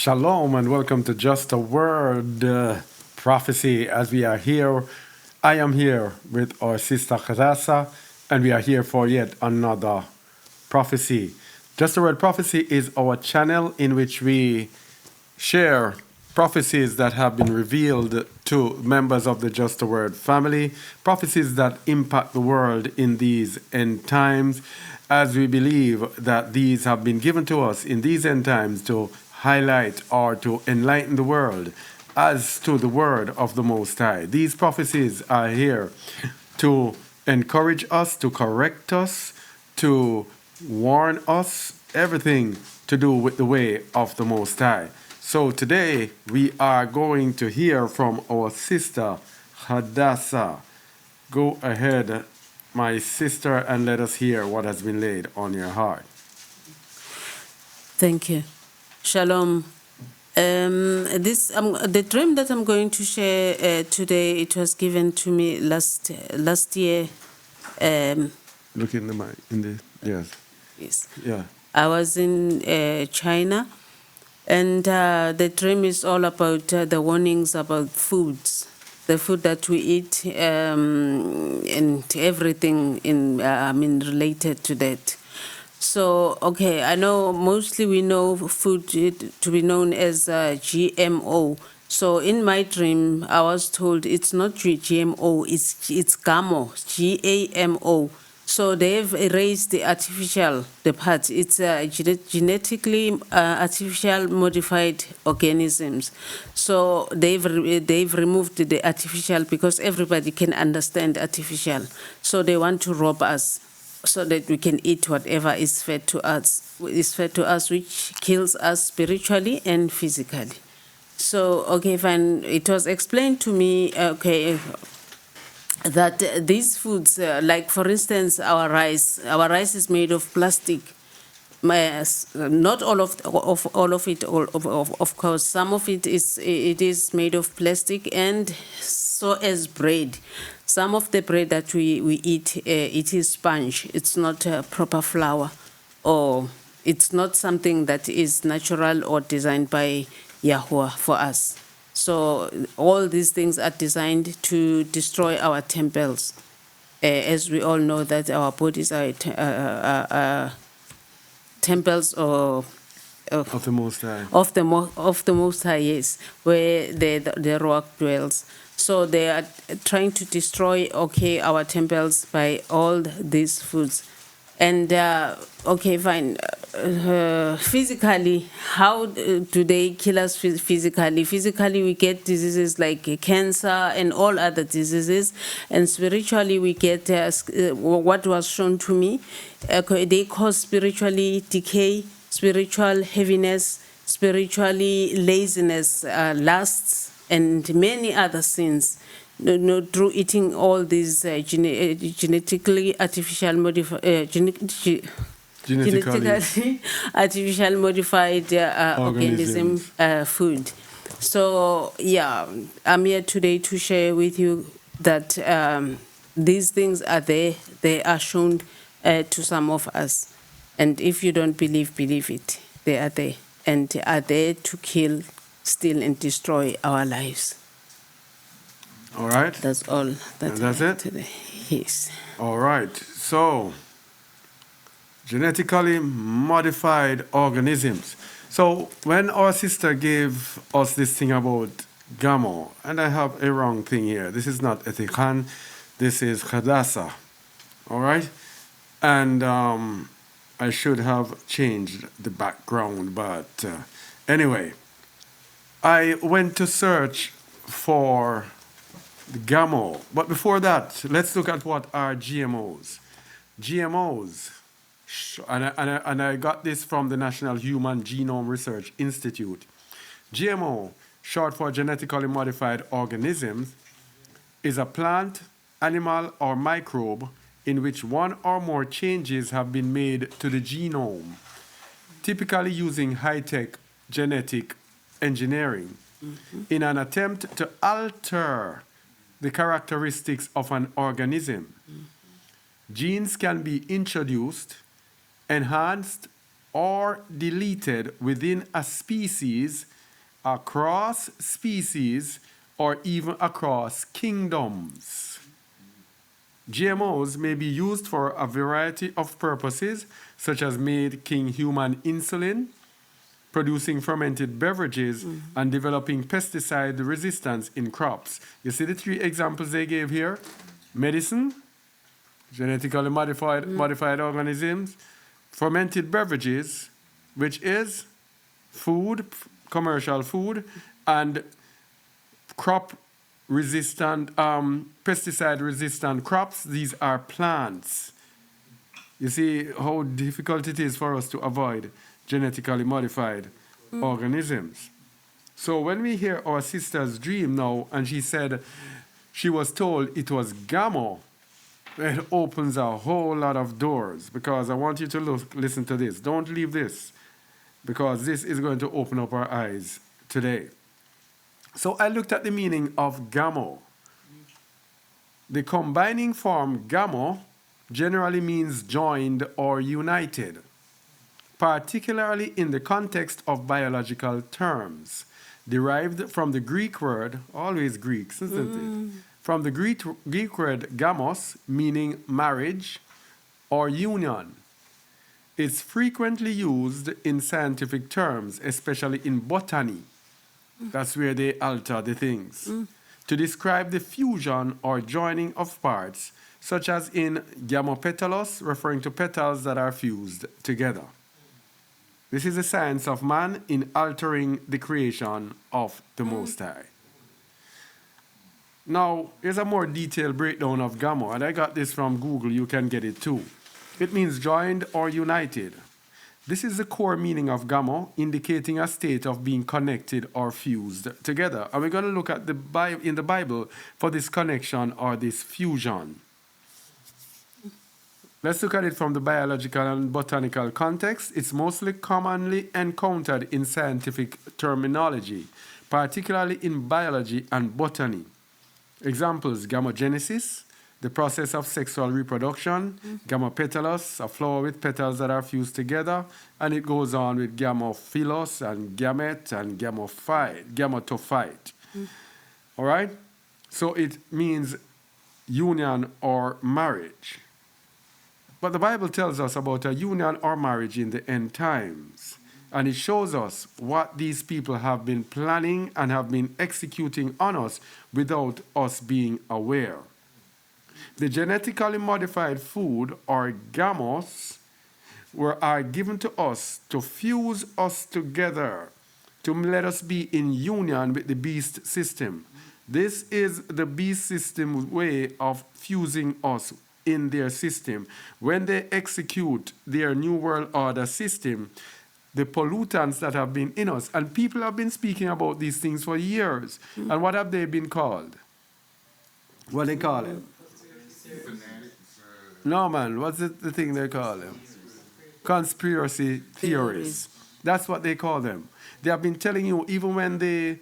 Shalom and welcome to Just a Word Prophecy. As we are here, I am here with our sister Hadassa, and we are here for yet another prophecy. Just a Word Prophecy is our channel in which we share prophecies that have been revealed to members of the Just a Word family, prophecies that impact the world in these end times, as we believe that these have been given to us in these end times to highlight or to enlighten the world as to the word of the Most High. These prophecies are here to encourage us, to correct us, to warn us, everything to do with the way of the Most High. So today we are going to hear from our sister Hadassa. Go ahead, my sister, and let us hear what has been laid on your heart. Thank you. Shalom. The dream that I'm going to share today, it was given to me last year. Look in the mic. Yes. Yes. Yeah. I was in China, and the dream is all about the warnings about foods, the food that we eat, and everything related to that. So, okay, I know mostly we know food to be known as GMO. So in my dream, I was told it's not GMO, it's GAMO, GAMO. So they've erased the artificial, the part. It's genetically artificial modified organisms. So they've removed the artificial because everybody can understand artificial. So they want to rob us, so that we can eat whatever is fed to us, which kills us spiritually and physically. So, okay, fine. It was explained to me, that these foods, like for instance, our rice is made of plastic. Not all of it, of course. Some of it is made of plastic, and so as bread. Some of the bread that we eat, it is sponge. It's not proper flour, or it's not something that is natural or designed by Yahuwah for us. So all these things are designed to destroy our temples. As we all know that our bodies are temples of the Most High. Of the Most High, yes, where the rock dwells. So they are trying to destroy, our temples by all these foods. And, fine. Physically, how do they kill us physically? Physically, we get diseases like cancer and all other diseases. And spiritually, we get what was shown to me. They cause spiritually decay, spiritual heaviness, spiritually laziness, lusts, and many other sins. Through eating all these genetically artificial genetically artificial modified organism food. So yeah, I'm here today to share with you that these things are there. They are shown to some of us, and if you don't believe it. They are there, and they are there to kill, steal, and destroy our lives. All right. That's all. That's it? Today. Yes. All right. So, genetically modified organisms. So, when our sister gave us this thing about GAMO, and I have a wrong thing here. This is not Etikhan. This is Hadassa. All right? And I should have changed the background, but anyway, I went to search for the GAMO. But before that, let's look at what are GMOs. GMOs, and I got this from the National Human Genome Research Institute. GMO, short for genetically modified organisms, is a plant, animal, or microbe in which one or more changes have been made to the genome, typically using high-tech genetic engineering, in an attempt to alter the characteristics of an organism. Genes can be introduced, enhanced, or deleted within a species, across species, or even across kingdoms. GMOs may be used for a variety of purposes, such as making human insulin, producing fermented beverages, and developing pesticide resistance in crops. You see the three examples they gave here? Medicine, genetically modified organisms, fermented beverages, which is food, commercial food, and crop resistant, pesticide resistant crops. These are plants. You see how difficult it is for us to avoid genetically modified organisms. So when we hear our sister's dream now, and she said she was told it was GAMO, it opens a whole lot of doors, because I want you to listen to this. Don't leave this, because this is going to open up our eyes today. So I looked at the meaning of GAMO. The combining form GAMO generally means joined or united, particularly in the context of biological terms, derived from the Greek word, always Greeks, isn't it? From the Greek word gamos, meaning marriage or union. It's frequently used in scientific terms, especially in botany. That's where they alter the things. To describe the fusion or joining of parts, such as in gamopetalous, referring to petals that are fused together. This is the science of man in altering the creation of the Most High. Now, here's a more detailed breakdown of GAMO, and I got this from Google. You can get it too. It means joined or united. This is the core meaning of GAMO, indicating a state of being connected or fused together. And we're going to look at in the Bible for this connection or this fusion. Let's look at it from the biological and botanical context. It's mostly commonly encountered in scientific terminology, particularly in biology and botany. Examples: gamogenesis, the process of sexual reproduction; gamopetalous, a flower with petals that are fused together; and it goes on with gamophilos and gamete and gametophyte. All right? So it means union or marriage. But the Bible tells us about a union or marriage in the end times. And it shows us what these people have been planning and have been executing on us without us being aware. The genetically modified food, or GMOs, are given to us to fuse us together, to let us be in union with the beast system. This is the beast system's way of fusing us in their system. When they execute their New World Order system, the pollutants that have been in us, and people have been speaking about these things for years. And what have they been called? What they call it? No, man, what's the thing they call them? Conspiracy theories. That's what they call them. They have been telling you, even when the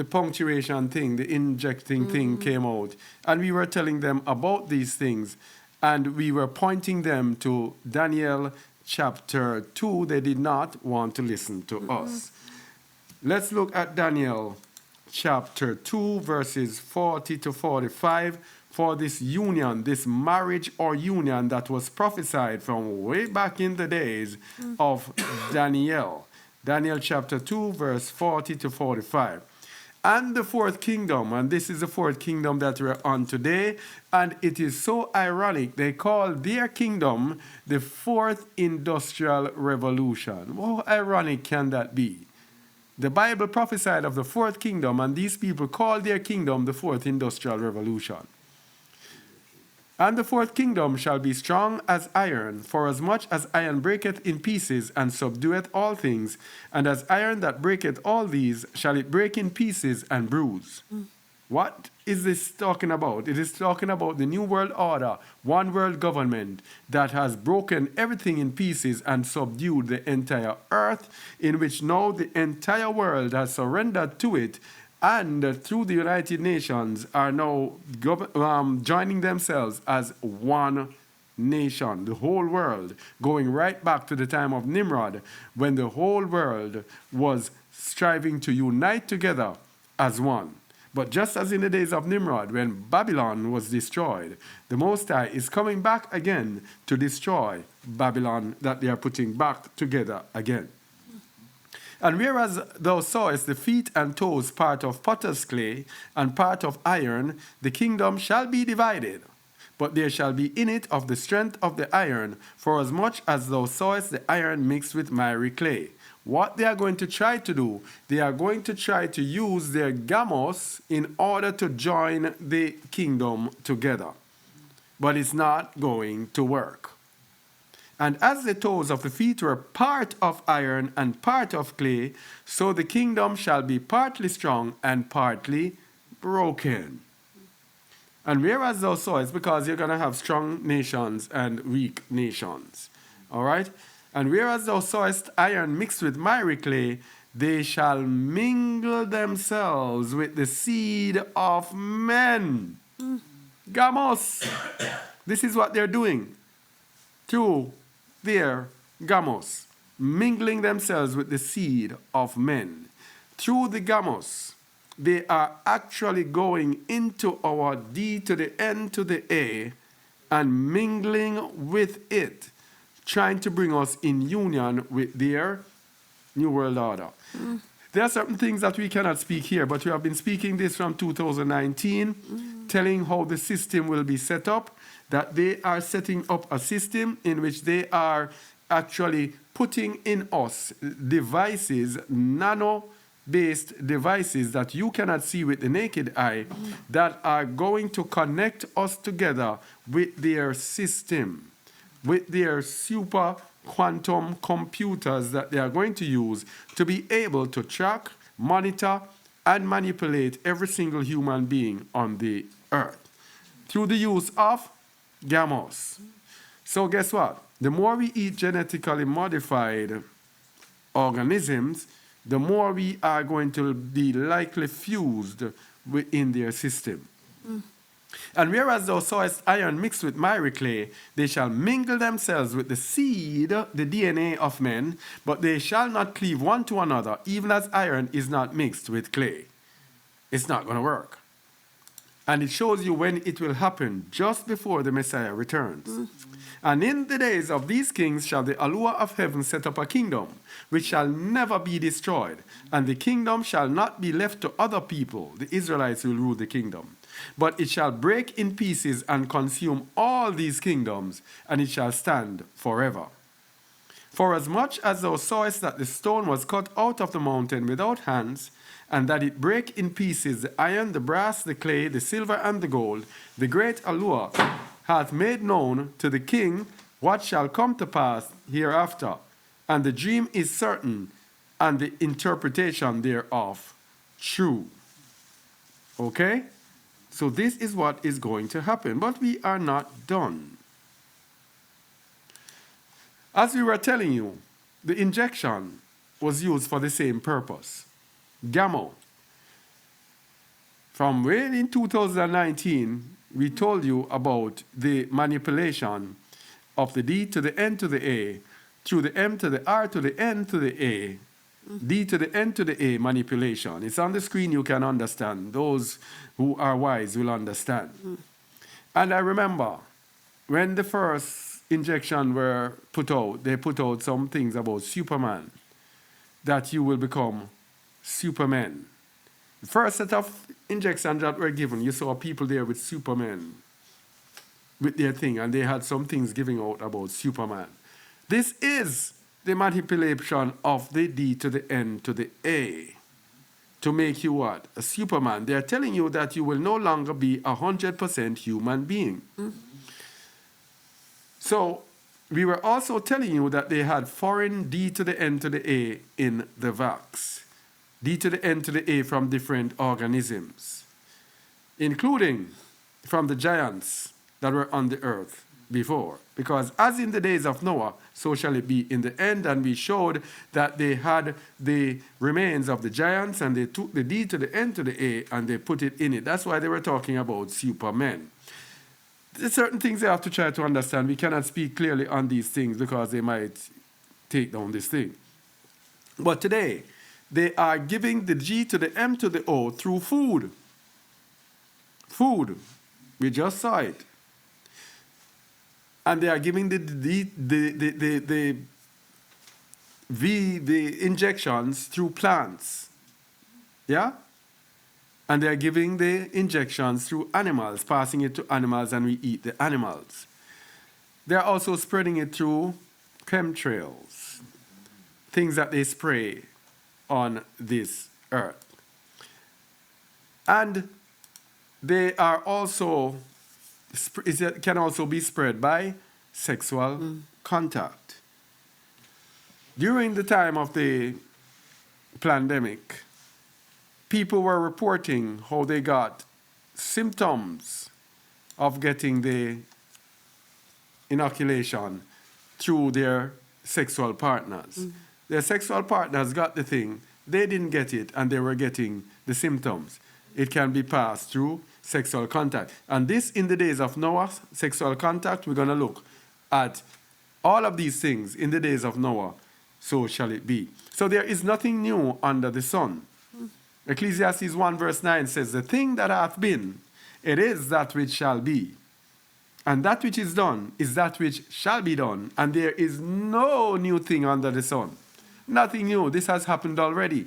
punctuation thing, the injecting thing came out, and we were telling them about these things, and we were pointing them to Daniel chapter 2, they did not want to listen to us. Let's look at Daniel chapter 2, verses 40 to 45, for this union, this marriage or union that was prophesied from way back in the days of Daniel. Daniel chapter 2, verse 40 to 45. And the fourth kingdom, and this is the fourth kingdom that we're on today, and it is so ironic, they call their kingdom the fourth industrial revolution. How ironic can that be? The Bible prophesied of the fourth kingdom, and these people call their kingdom the fourth industrial revolution. And the fourth kingdom shall be strong as iron, for as much as iron breaketh in pieces and subdueth all things, and as iron that breaketh all these shall it break in pieces and bruise. What is this talking about? It is talking about the New World Order, one world government that has broken everything in pieces and subdued the entire earth, in which now the entire world has surrendered to it, and through the United Nations are now joining themselves as one nation, the whole world, going right back to the time of Nimrod, when the whole world was striving to unite together as one. But just as in the days of Nimrod, when Babylon was destroyed, the Most High is coming back again to destroy Babylon that they are putting back together again. And whereas thou sawest the feet and toes part of potter's clay and part of iron, the kingdom shall be divided. But there shall be in it of the strength of the iron, for as much as thou sawest the iron mixed with miry clay. What they are going to try to do, they are going to try to use their GAMOs in order to join the kingdom together. But it's not going to work. And as the toes of the feet were part of iron and part of clay, so the kingdom shall be partly strong and partly broken. And whereas thou sawest, because you're going to have strong nations and weak nations. All right? And whereas thou sawest iron mixed with miry clay, they shall mingle themselves with the seed of men. Gamos. This is what they're doing through their gamos, mingling themselves with the seed of men. Through the gamos, they are actually going into our D to the N to the A and mingling with it, trying to bring us in union with their New World Order. There are certain things that we cannot speak here, but we have been speaking this from 2019, telling how the system will be set up, that they are setting up a system in which they are actually putting in us devices, nano-based devices that you cannot see with the naked eye, that are going to connect us together with their system, with their super quantum computers that they are going to use to be able to track, monitor, and manipulate every single human being on the earth through the use of GMOs. So guess what? The more we eat genetically modified organisms, the more we are going to be likely fused within their system. And whereas thou sawest iron mixed with miry clay, they shall mingle themselves with the seed, the DNA of men, but they shall not cleave one to another, even as iron is not mixed with clay. It's not going to work. And it shows you when it will happen, just before the Messiah returns. And in the days of these kings shall the Aluah of heaven set up a kingdom, which shall never be destroyed. And the kingdom shall not be left to other people. The Israelites will rule the kingdom. But it shall break in pieces and consume all these kingdoms, and it shall stand forever. For as much as thou sawest that the stone was cut out of the mountain without hands, and that it brake in pieces the iron, the brass, the clay, the silver, and the gold, the great Aluah hath made known to the king what shall come to pass hereafter. And the dream is certain, and the interpretation thereof true. Okay? So this is what is going to happen. But we are not done. As we were telling you, the injection was used for the same purpose. GAMO. From way in 2019, we told you about the manipulation of the D to the N to the A, through the M to the R to the N to the A, D to the N to the A manipulation. It's on the screen, you can understand. Those who are wise will understand. And I remember when the first injection were put out, they put out some things about Superman, that you will become Superman. The first set of injections that were given, you saw people there with Superman, with their thing, and they had some things giving out about Superman. This is the manipulation of the D to the N to the A to make you what? A Superman. They are telling you that you will no longer be 100% human being. So we were also telling you that they had foreign D to the N to the A in the vax. D to the N to the A from different organisms, including from the giants that were on the earth before. Because as in the days of Noah, so shall it be in the end. And we showed that they had the remains of the giants, and they took the D to the N to the A and they put it in it. That's why they were talking about supermen. There's certain things they have to try to understand. We cannot speak clearly on these things because they might take down this thing. But today, they are giving the G to the M to the O through food. Food. We just saw it. And they are giving the injections through plants. Yeah? And they are giving the injections through animals, passing it to animals, and we eat the animals. They are also spreading it through chemtrails, things that they spray on this earth. And they are also, it can also be spread by sexual contact. During the time of the pandemic, people were reporting how they got symptoms of getting the inoculation through their sexual partners. Their sexual partners got the thing, they didn't get it, and they were getting the symptoms. It can be passed through sexual contact. And this, in the days of Noah, sexual contact, we're going to look at all of these things in the days of Noah, so shall it be. So there is nothing new under the sun. Ecclesiastes 1 verse 9 says, the thing that hath been, it is that which shall be. And that which is done is that which shall be done. And there is no new thing under the sun. Nothing new. This has happened already.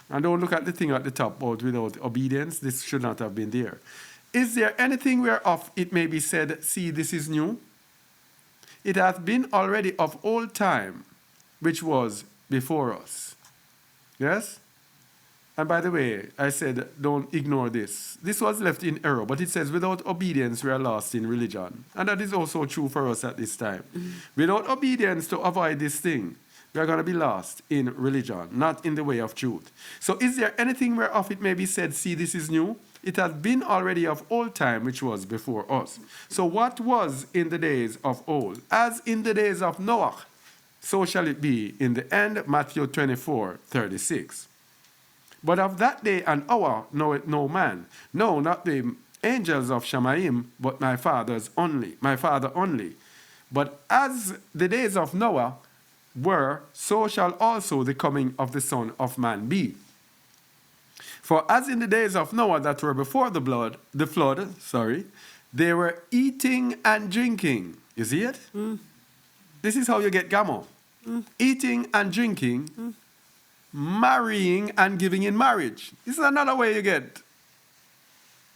And don't look at the thing at the top, but without obedience, this should not have been there. Is there anything whereof it may be said, see, this is new? It hath been already of old time, which was before us. Yes? And by the way, I said, don't ignore this. This was left in error, but it says, without obedience, we are lost in religion. And that is also true for us at this time. Without obedience to avoid this thing, we are going to be lost in religion, not in the way of truth. So is there anything whereof it may be said, see, this is new? It has been already of old time, which was before us. So what was in the days of old? As in the days of Noah, so shall it be in the end, Matthew 24:36. But of that day and hour knoweth no man, no, not the angels of Shamaim, but my Father only. But as the days of Noah were, so shall also the coming of the Son of Man be. For as in the days of Noah that were before the flood, they were eating and drinking. You see it? This is how you get GAMO. Eating and drinking, marrying and giving in marriage. This is another way you get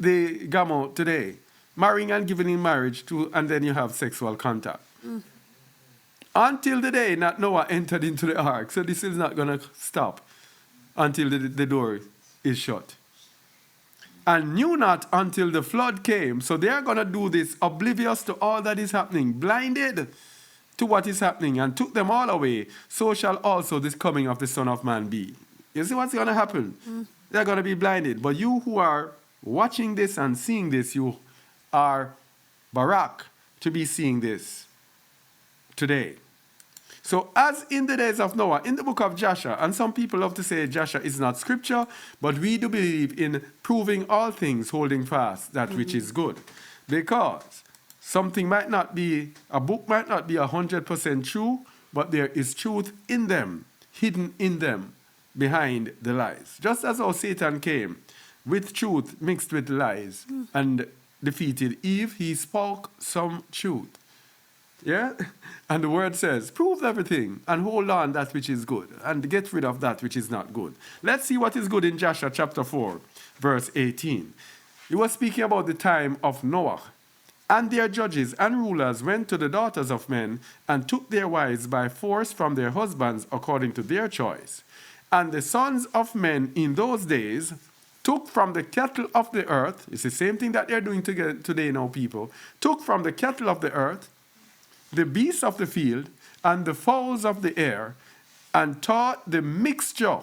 the GAMO today. Marrying and giving in marriage, and then you have sexual contact. Until the day that Noah entered into the ark. So this is not going to stop until the door is shut. And knew not until the flood came. So they are going to do this oblivious to all that is happening, blinded to what is happening, and took them all away. So shall also this coming of the Son of Man be. You see what's going to happen? They're going to be blinded. But you who are watching this and seeing this, you are Barak to be seeing this today. So as in the days of Noah, in the book of Joshua, and some people love to say Joshua is not scripture, but we do believe in proving all things, holding fast that which is good. Because something might not be, a book might not be 100% true, but there is truth in them, hidden in them, behind the lies. Just as how Satan came with truth mixed with lies and defeated Eve, he spoke some truth. Yeah? And the word says, prove everything and hold on that which is good and get rid of that which is not good. Let's see what is good in Joshua chapter 4, verse 18. He was speaking about the time of Noah. And their judges and rulers went to the daughters of men and took their wives by force from their husbands according to their choice. And the sons of men in those days took from the cattle of the earth, it's the same thing that they're doing today now, people, took from the cattle of the earth, the beasts of the field, and the fowls of the air, and taught the mixture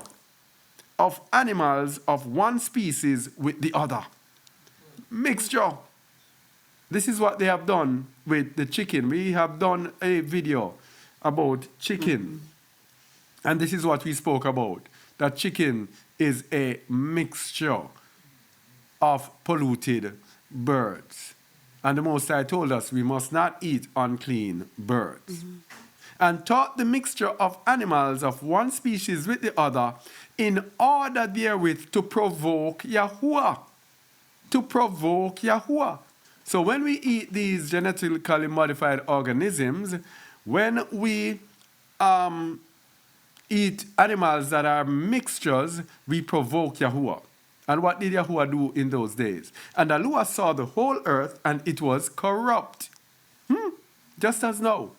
of animals of one species with the other. Mixture. This is what they have done with the chicken. We have done a video about chicken. And this is what we spoke about. That chicken is a mixture of polluted birds. And the Most High told us we must not eat unclean birds. And taught the mixture of animals of one species with the other in order therewith to provoke Yahuwah. To provoke Yahuwah. So when we eat these genetically modified organisms, when we eat animals that are mixtures, we provoke Yahuwah. And what did Yahuwah do in those days? And Aluah saw the whole earth, and it was corrupt. Just as now.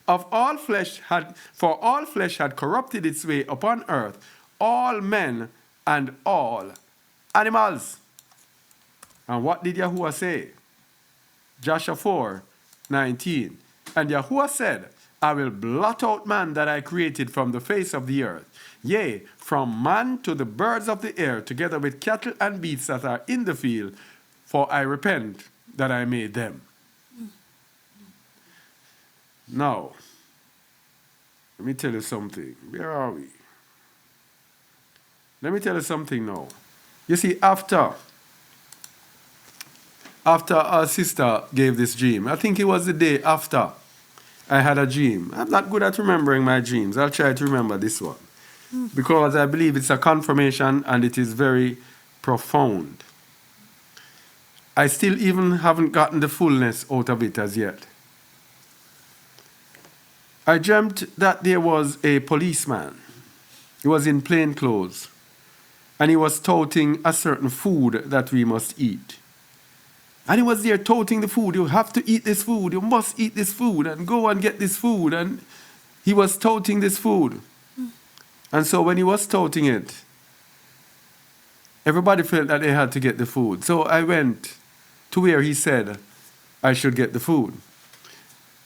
For all flesh had corrupted its way upon earth, all men and all animals. And what did Yahuwah say? Joshua 4:19. And Yahuwah said, I will blot out man that I created from the face of the earth. Yea, from man to the birds of the air, together with cattle and beasts that are in the field, for I repent that I made them. Now, let me tell you something. Where are we? Let me tell you something now. You see, after our sister gave this dream, I think it was the day after I had a dream. I'm not good at remembering my dreams. I'll try to remember this one. Because I believe it's a confirmation and it is very profound. I still even haven't gotten the fullness out of it as yet. I dreamt that there was a policeman. He was in plain clothes. And he was touting a certain food that we must eat. And he was there touting the food. You have to eat this food. You must eat this food. And go and get this food. And he was touting this food. And so when he was touting it, everybody felt that they had to get the food. So I went to where he said I should get the food.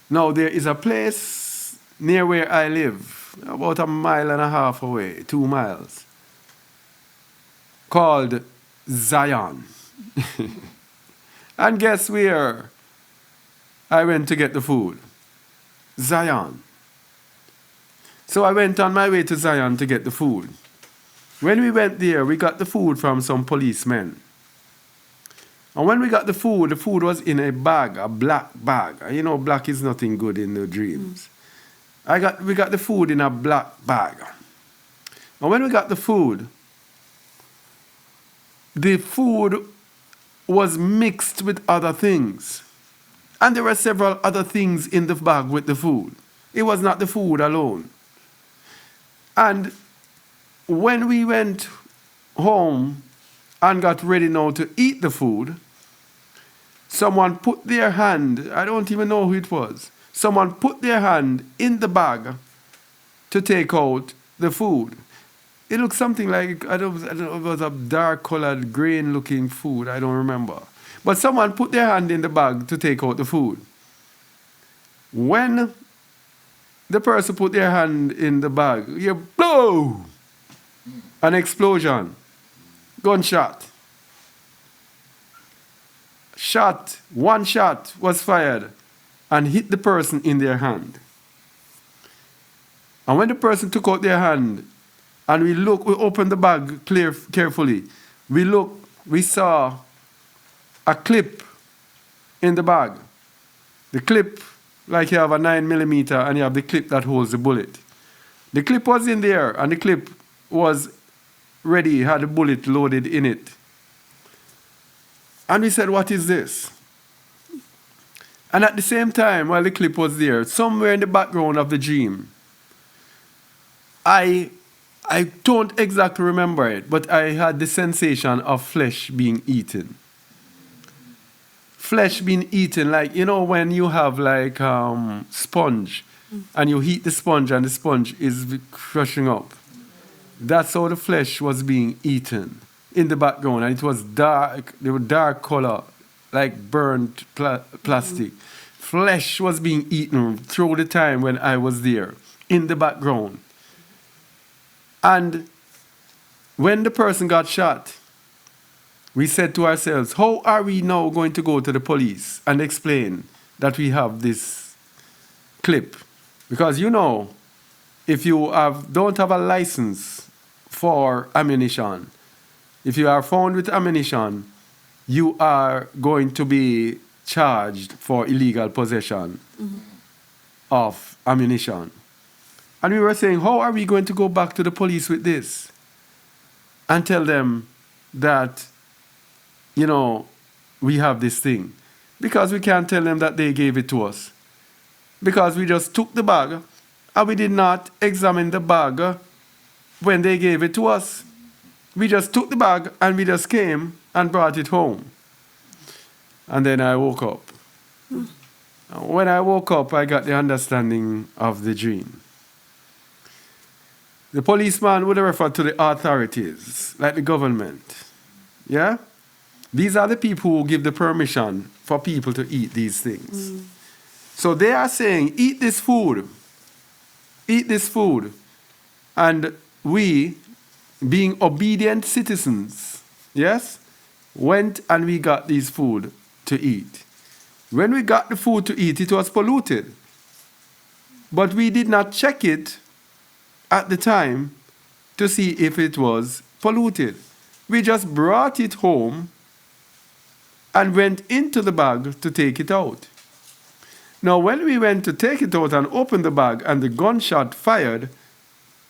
Now there is a place near where I live, about 1.5 miles away, 2 miles, called Zion. And guess where I went to get the food? Zion. So I went on my way to Zion to get the food. When we went there, we got the food from some policemen. And when we got the food was in a bag, a black bag. You know, black is nothing good in the dreams. We got the food in a black bag. And when we got the food was mixed with other things. And there were several other things in the bag with the food. It was not the food alone. And when we went home and got ready now to eat the food, someone put their hand, I don't even know who it was, someone put their hand in the bag to take out the food. It looked something like, I don't know, it was a dark colored grain looking food, I don't remember. But someone put their hand in the bag to take out the food. When the person put their hand in the bag, you blow! An explosion. Gunshot. One shot was fired and hit the person in their hand. And when the person took out their hand and we opened the bag carefully, we saw a clip in the bag. The clip, like you have a 9mm and you have the clip that holds the bullet. The clip was in there and the clip was ready, had a bullet loaded in it. And we said, what is this? And at the same time, while the clip was there, somewhere in the background of the dream, I don't exactly remember it, but I had the sensation of flesh being eaten. Flesh being eaten, like, you know, when you have like sponge, and you heat the sponge and the sponge is crushing up. That's how the flesh was being eaten in the background, and it was dark. They were dark color, like burnt plastic. Flesh was being eaten through the time when I was there in the background. And when the person got shot, we said to ourselves, how are we now going to go to the police and explain that we have this clip? Because, you know, if you don't have a license for ammunition, if you are found with ammunition, you are going to be charged for illegal possession of ammunition. And we were saying, how are we going to go back to the police with this and tell them that, you know, we have this thing? Because we can't tell them that they gave it to us. Because we just took the bag and we did not examine the bag when they gave it to us. We just took the bag and we just came and brought it home. And then I woke up. When I woke up, I got the understanding of the dream. The policeman would refer to the authorities, like the government. Yeah? These are the people who give the permission for people to eat these things. So they are saying, eat this food. Eat this food. And we, being obedient citizens, yes, went and we got this food to eat. When we got the food to eat, it was polluted. But we did not check it at the time to see if it was polluted. We just brought it home and went into the bag to take it out. Now, when we went to take it out and open the bag and the gunshot fired,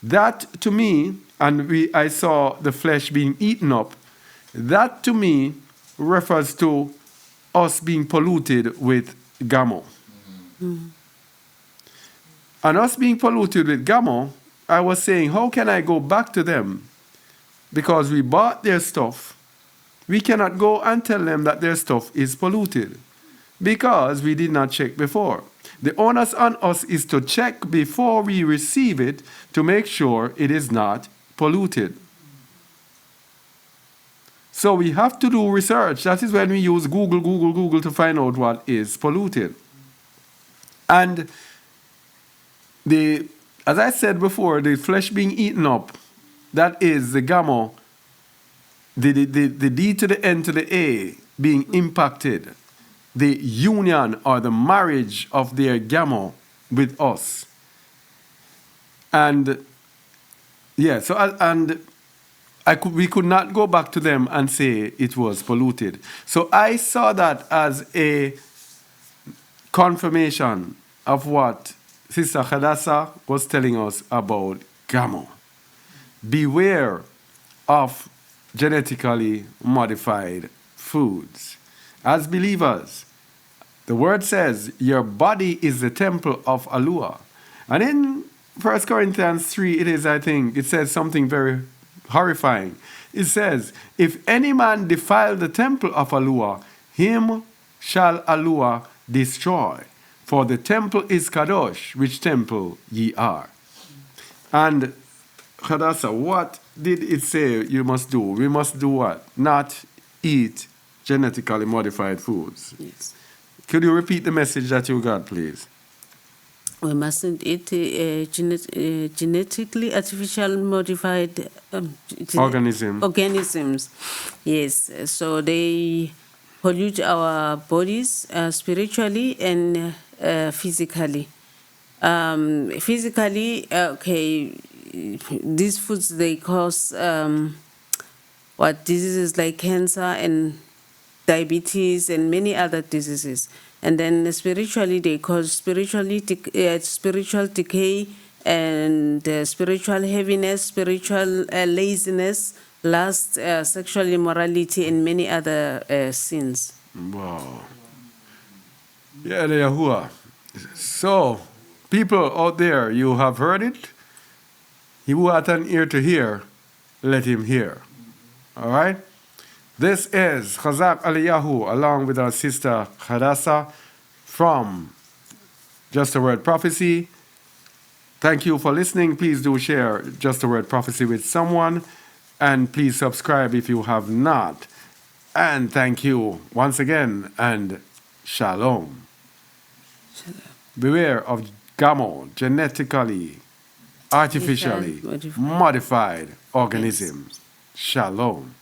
that to me, and I saw the flesh being eaten up, that to me refers to us being polluted with GAMO. And us being polluted with GAMO, I was saying, how can I go back to them? Because we bought their stuff. We cannot go and tell them that their stuff is polluted because we did not check before. The onus on us is to check before we receive it to make sure it is not polluted. So we have to do research. That is when we use Google to find out what is polluted. And as I said before, the flesh being eaten up, that is the GAMO, the D to the N to the A being impacted, the union or the marriage of their GAMO with us. And yeah, we could not go back to them and say it was polluted. So I saw that as a confirmation of what Sister Hadassah was telling us about GAMO. Beware of genetically modified foods. As believers, the word says your body is the temple of Aluah. And in 1 Corinthians 3, it says something very horrifying. It says, if any man defile the temple of Aluah, him shall Aluah destroy. For the temple is Kadosh, which temple ye are. And Hadassah, what did it say you must do? We must do what? Not eat genetically modified foods. Yes. Could you repeat the message that you got, please? We mustn't eat genetically artificial modified organisms. Yes, so they pollute our bodies spiritually and physically. Physically, these foods, they cause diseases like cancer and diabetes and many other diseases. And then spiritually, they cause spiritual decay and spiritual heaviness, spiritual laziness, lust, sexual immorality, and many other sins. Wow. Yeah, Yahuwah. So, people out there, you have heard it. He who hath an ear to hear, let him hear. All right? This is Chazak Aliyahu along with our sister Hadassah from Just a Word Prophecy. Thank you for listening. Please do share Just a Word Prophecy with someone. And please subscribe if you have not. And thank you once again. And shalom. Shalom. Beware of GAMO, genetically, artificially modified organisms. Yes. Shalom.